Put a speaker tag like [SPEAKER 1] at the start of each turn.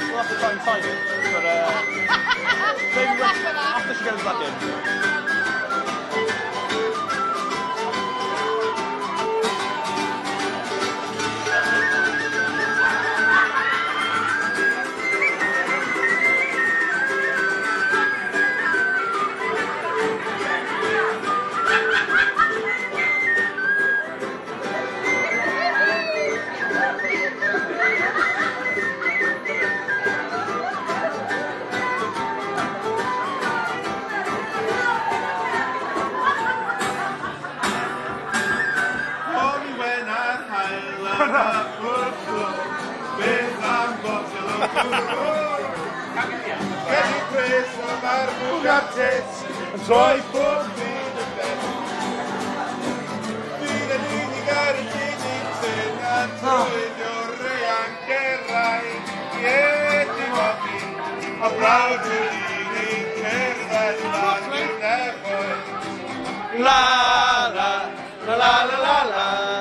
[SPEAKER 1] We'll have to try and time it, but maybe after she goes back in.
[SPEAKER 2] Yn troi pob byd yn beth. Bydd yn unig ar y byd i'n tyn a trwy'n o'r rean gerau. Ie, dim ogi, a brawd yw'r unig cerdded lan i'r nefoedd. La la, la la la la la.